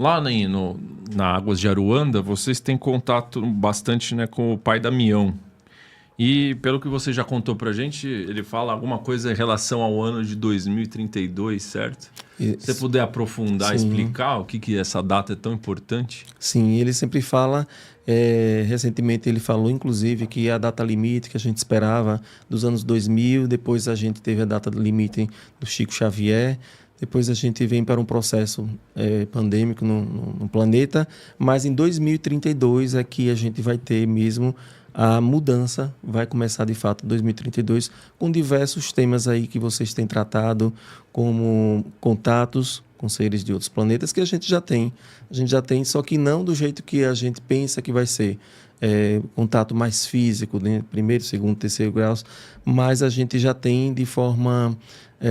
Lá na Águas de Aruanda, vocês têm contato bastante, né, com o pai Damião. E pelo que você já contou pra gente, ele fala alguma coisa em relação ao ano de 2032, certo? Se você puder aprofundar, Sim. explicar o que essa data é tão importante. Sim, ele sempre fala, recentemente ele falou inclusive que a data limite que a gente esperava dos anos 2000, depois a gente teve a data limite do Chico Xavier, depois a gente vem para um processo pandêmico no planeta, mas em 2032 é que a gente vai ter mesmo a mudança, vai começar de fato em 2032, com diversos temas aí que vocês têm tratado, como contatos com seres de outros planetas que a gente já tem. A gente já tem, só que não do jeito que a gente pensa que vai ser. Contato mais físico, né? Primeiro, segundo, terceiro graus, mas a gente já tem de forma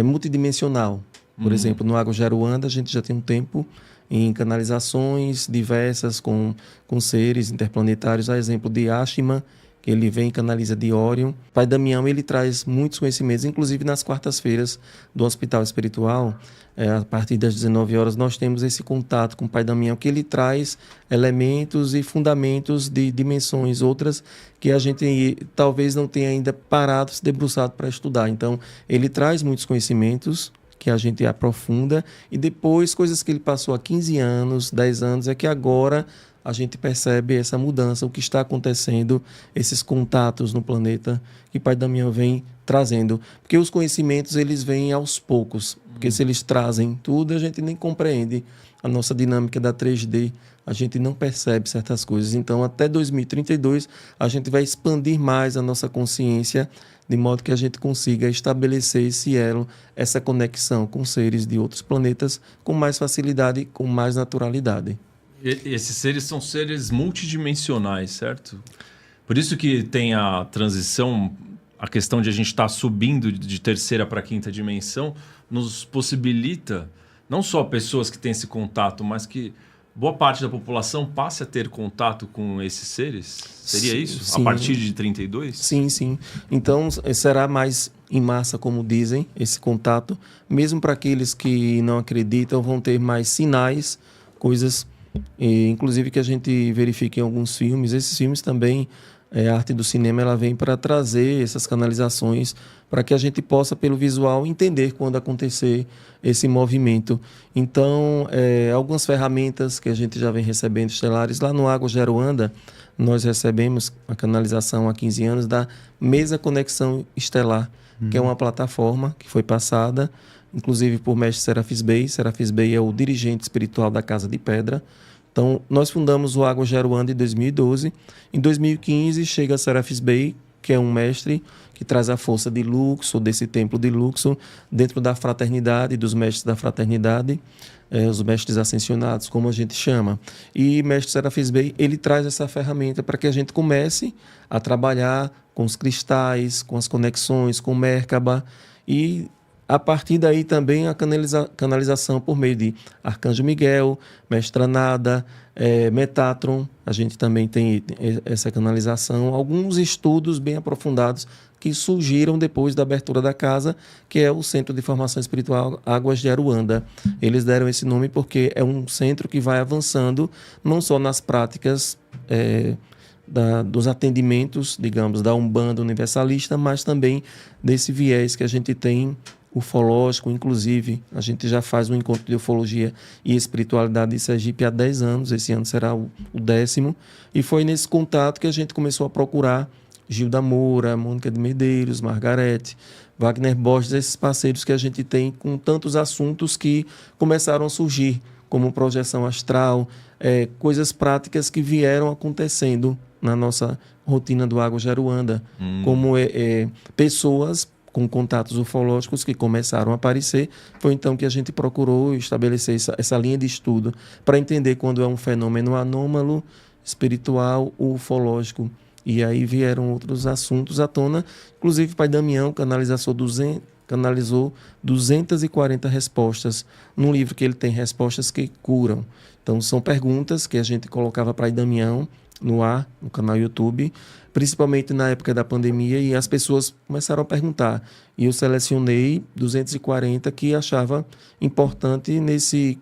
multidimensional. Por exemplo, no Água de Aruanda, a gente já tem um tempo em canalizações diversas com seres interplanetários, a exemplo de Ashima, que ele vem e canaliza de Órion. Pai Damião, ele traz muitos conhecimentos, inclusive nas quartas-feiras do Hospital Espiritual, a partir das 19 horas, nós temos esse contato com o Pai Damião, que ele traz elementos e fundamentos de dimensões outras que a gente talvez não tenha ainda parado, se debruçado para estudar. Então, ele traz muitos conhecimentos que a gente aprofunda, e depois coisas que ele passou há 15 anos, 10 anos, é que agora a gente percebe essa mudança, o que está acontecendo, esses contatos no planeta que Pai Damião vem trazendo. Porque os conhecimentos, eles vêm aos poucos, porque se eles trazem tudo, a gente nem compreende a nossa dinâmica da 3D, a gente não percebe certas coisas. Então, até 2032, a gente vai expandir mais a nossa consciência, de modo que a gente consiga estabelecer esse elo, essa conexão com seres de outros planetas com mais facilidade, com mais naturalidade. Esses seres são seres multidimensionais, certo? Por isso que tem a transição, a questão de a gente estar subindo de terceira para quinta dimensão, nos possibilita não só pessoas que têm esse contato, mas que boa parte da população passe a ter contato com esses seres? Seria isso? Sim. A partir de 32? Sim, sim. Então, será mais em massa, como dizem, esse contato. Mesmo para aqueles que não acreditam, vão ter mais sinais, coisas, inclusive que a gente verifica em alguns filmes. Esses filmes também, a arte do cinema, ela vem para trazer essas canalizações, para que a gente possa, pelo visual, entender quando acontecer esse movimento. Então, algumas ferramentas que a gente já vem recebendo estelares, lá no Águas de Aruanda, nós recebemos a canalização há 15 anos da Mesa Conexão Estelar, que é uma plataforma que foi passada, inclusive por mestre Serafis Bey. Serafis Bey é o dirigente espiritual da Casa de Pedra. Então, nós fundamos o Águas de Aruanda em 2012. Em 2015, chega Serafis Bey, que é um mestre que traz a força de Luxor, desse templo de Luxor, dentro da fraternidade, dos mestres da fraternidade, os mestres ascensionados, como a gente chama. E mestre Serafis Bey, ele traz essa ferramenta para que a gente comece a trabalhar com os cristais, com as conexões, com Merkaba, e a partir daí também a canalização por meio de Arcanjo Miguel, Mestra Nada, Metatron. A gente também tem essa canalização, alguns estudos bem aprofundados que surgiram depois da abertura da casa, que é o Centro de Formação Espiritual Águas de Aruanda. Eles deram esse nome porque é um centro que vai avançando não só nas práticas dos atendimentos, digamos, da Umbanda Universalista, mas também desse viés que a gente tem ufológico. Inclusive, a gente já faz um encontro de ufologia e espiritualidade de Sergipe há 10 anos, esse ano será o 10º, e foi nesse contato que a gente começou a procurar Gilda Moura, Mônica de Medeiros, Margarete, Wagner Borges, esses parceiros que a gente tem com tantos assuntos que começaram a surgir, como projeção astral, coisas práticas que vieram acontecendo na nossa rotina do Águas de Aruanda, como pessoas com contatos ufológicos que começaram a aparecer. Foi então que a gente procurou estabelecer essa linha de estudo para entender quando é um fenômeno anômalo, espiritual ou ufológico. E aí vieram outros assuntos à tona, inclusive Pai Damião canalizou 240 respostas num livro que ele tem, Respostas que Curam. Então são perguntas que a gente colocava para Pai Damião no ar, no canal YouTube, principalmente na época da pandemia, e as pessoas começaram a perguntar. E eu selecionei 240 que achava importante nesse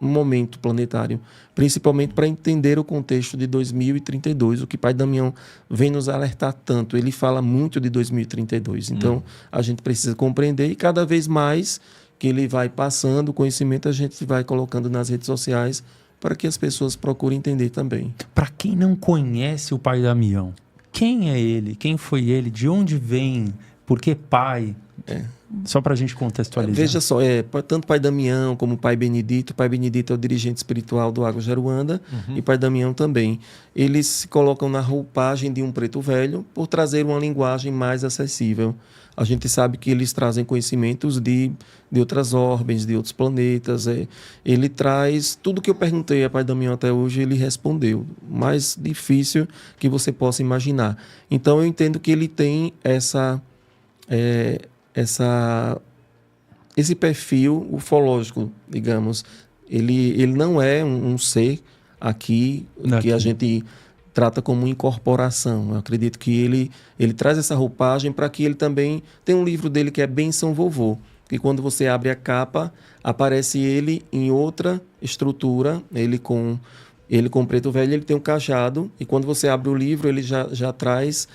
momento planetário, principalmente para entender o contexto de 2032, o que Pai Damião vem nos alertar tanto. Ele fala muito de 2032, então a gente precisa compreender, e cada vez mais que ele vai passando o conhecimento, a gente vai colocando nas redes sociais para que as pessoas procurem entender também. Para quem não conhece o Pai Damião, quem é ele? Quem foi ele? De onde vem? Por que pai? Só para a gente contextualizar. Veja só, tanto Pai Damião como Pai Benedito. Pai Benedito é o dirigente espiritual do Água Jaruanda, e Pai Damião também. Eles se colocam na roupagem de um preto velho por trazer uma linguagem mais acessível. A gente sabe que eles trazem conhecimentos de outras orbes, de outros planetas. Ele traz tudo que eu perguntei a Pai Damião até hoje, ele respondeu. Mais difícil que você possa imaginar. Então eu entendo que ele tem esse perfil ufológico, digamos. Ele não é um ser aqui que a gente trata como incorporação. Eu acredito que ele traz essa roupagem para que ele também... Tem um livro dele que é Benção Vovô, que quando você abre a capa, aparece ele em outra estrutura, ele com preto velho, ele tem um cajado, e quando você abre o livro, ele já traz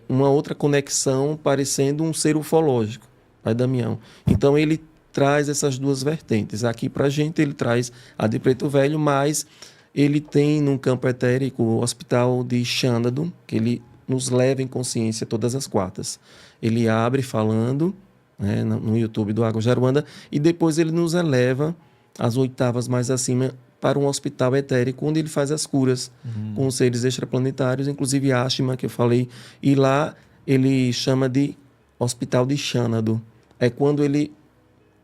uma outra conexão, parecendo um ser ufológico, Pai Damião. Então ele traz essas duas vertentes. Aqui para a gente ele traz a de preto velho, mas ele tem num campo etérico o hospital de Xanadu, que ele nos leva em consciência todas as quartas. Ele abre falando, né, no YouTube do Água Jaruanda, e depois ele nos eleva às oitavas mais acima para um hospital etérico, onde ele faz as curas com os seres extraplanetários, inclusive Ashima, que eu falei. E lá ele chama de Hospital de Xanadu. É quando ele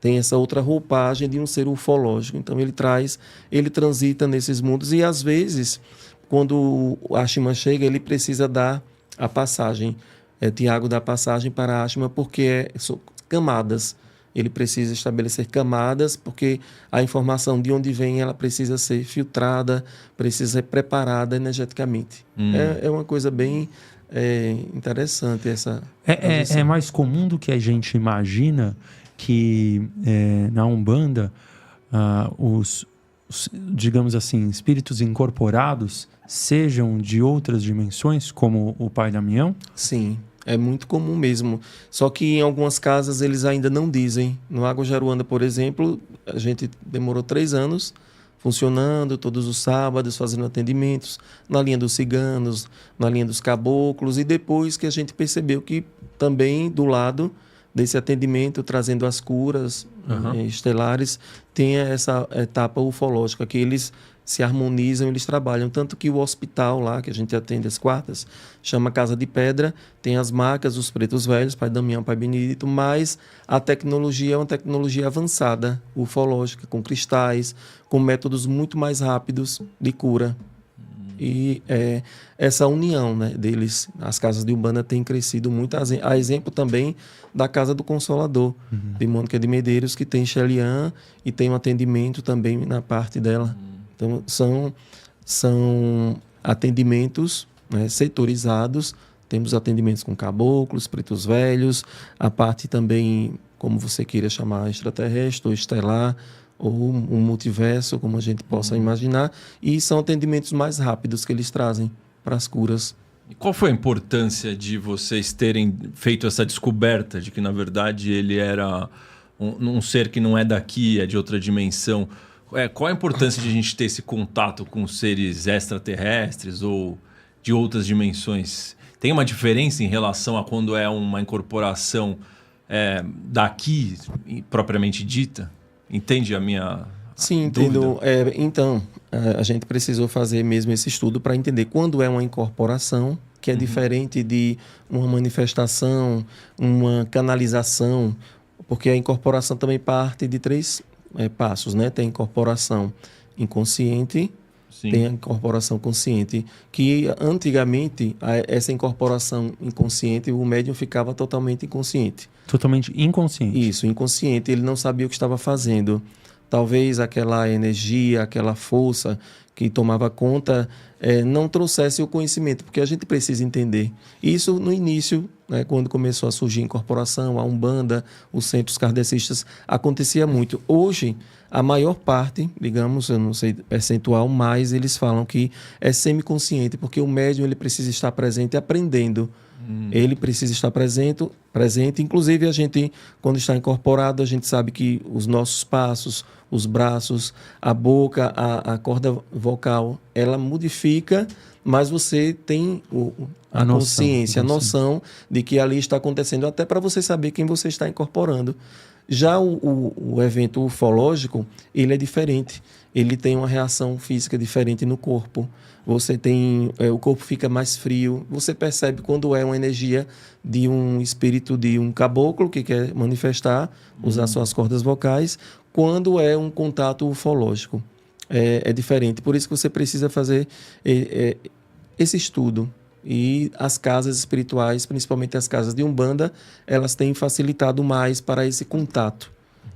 tem essa outra roupagem de um ser ufológico. Então ele transita nesses mundos, e às vezes, quando o Ashima chega, ele precisa dar a passagem. Tiago dá passagem para Ashima, porque são camadas. Ele precisa estabelecer camadas, porque a informação de onde vem, ela precisa ser filtrada, precisa ser preparada energeticamente. É uma coisa bem interessante essa é mais comum do que a gente imagina que na Umbanda os, digamos assim, espíritos incorporados sejam de outras dimensões, como o Pai Damião? Sim. É muito comum mesmo. Só que em algumas casas eles ainda não dizem. No Água Jaruanda, por exemplo, a gente demorou 3 anos funcionando todos os sábados, fazendo atendimentos na linha dos ciganos, na linha dos caboclos, e depois que a gente percebeu que também do lado desse atendimento, trazendo as curas estelares, tem essa etapa ufológica, que eles se harmonizam, eles trabalham. Tanto que o hospital lá, que a gente atende às quartas, chama Casa de Pedra, tem as marcas, os pretos velhos, Pai Damião, Pai Benedito, mas a tecnologia é uma tecnologia avançada, ufológica, com cristais, com métodos muito mais rápidos de cura. E essa união, né, deles, as casas de Umbanda têm crescido muito, a exemplo também da Casa do Consolador, de Mônica de Medeiros, que tem Xelian e tem um atendimento também na parte dela. Então, são atendimentos, né, setorizados. Temos atendimentos com caboclos, pretos velhos, a parte também, como você queira chamar, extraterrestre ou estelar, ou um multiverso, como a gente possa imaginar. E são atendimentos mais rápidos que eles trazem para as curas. E qual foi a importância de vocês terem feito essa descoberta de que, na verdade, ele era um ser que não é daqui, é de outra dimensão? Qual a importância de a gente ter esse contato com seres extraterrestres ou de outras dimensões? Tem uma diferença em relação a quando é uma incorporação daqui, propriamente dita? Entende a minha Sim, entendo. Então, a gente precisou fazer mesmo esse estudo para entender quando é uma incorporação, que é diferente de uma manifestação, uma canalização, porque a incorporação também parte de 3 passos, né? Tem a incorporação inconsciente, Sim. Tem a incorporação consciente, que antigamente essa incorporação inconsciente, o médium ficava totalmente inconsciente. Totalmente inconsciente. Isso, inconsciente, ele não sabia o que estava fazendo. talvez aquela energia, aquela força que tomava conta não trouxesse o conhecimento, porque a gente precisa entender. Isso no início, né, quando começou a surgir a incorporação, a Umbanda, os centros kardecistas, acontecia muito. Hoje, a maior parte, digamos, eu não sei percentual, mas eles falam que é semiconsciente, porque o médium ele precisa estar presente aprendendo. Ele precisa estar presente. Inclusive, a gente, quando está incorporado, a gente sabe que os nossos passos, os braços, a boca, a corda vocal, ela modifica, mas você tem a consciência, a noção de que ali está acontecendo, até para você saber quem você está incorporando. Já o evento ufológico, ele é diferente. Ele tem uma reação física diferente no corpo. Você tem... o corpo fica mais frio. Você percebe quando é uma energia de um espírito de um caboclo que quer manifestar, usar suas cordas vocais, quando é um contato ufológico. É diferente. Por isso que você precisa fazer esse estudo. E as casas espirituais, principalmente as casas de Umbanda, elas têm facilitado mais para esse contato.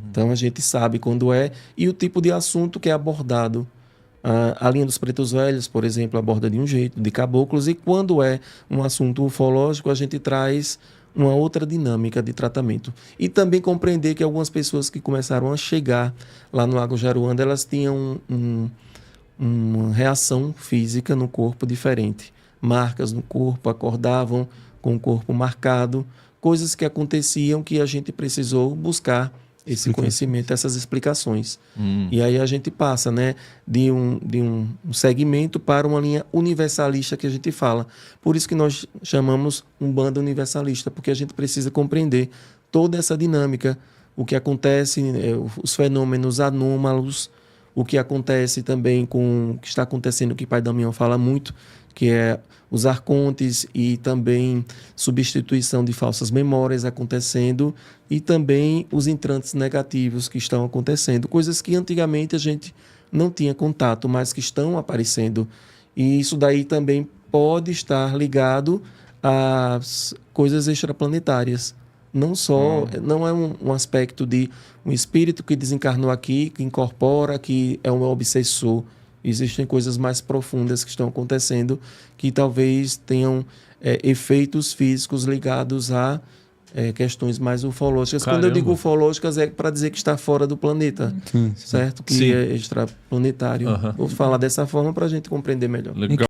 Então, a gente sabe quando é e o tipo de assunto que é abordado. A linha dos pretos velhos, por exemplo, aborda de um jeito, de caboclos, e quando é um assunto ufológico, a gente traz uma outra dinâmica de tratamento. E também compreender que algumas pessoas que começaram a chegar lá no Lago Jaruanda, elas tinham uma reação física no corpo diferente. Marcas no corpo, acordavam com o corpo marcado, coisas que aconteciam que a gente precisou buscar esse conhecimento, essas explicações. E aí a gente passa, né, de um segmento para uma linha universalista que a gente fala. Por isso que nós chamamos Umbanda universalista, porque a gente precisa compreender toda essa dinâmica, o que acontece, os fenômenos anômalos, o que acontece também com o que está acontecendo, que o Pai Damião fala muito, que é os arcontes e também substituição de falsas memórias acontecendo e também os entrantes negativos que estão acontecendo, coisas que antigamente a gente não tinha contato, mas que estão aparecendo. E isso daí também pode estar ligado às coisas extraplanetárias. Não só, não é um aspecto de um espírito que desencarnou aqui, que incorpora, que é um obsessor. Existem coisas mais profundas que estão acontecendo que talvez tenham efeitos físicos ligados a questões mais ufológicas. Caramba. Quando eu digo ufológicas é para dizer que está fora do planeta, certo? Que é extraplanetário. Vou falar dessa forma para a gente compreender melhor. Legal.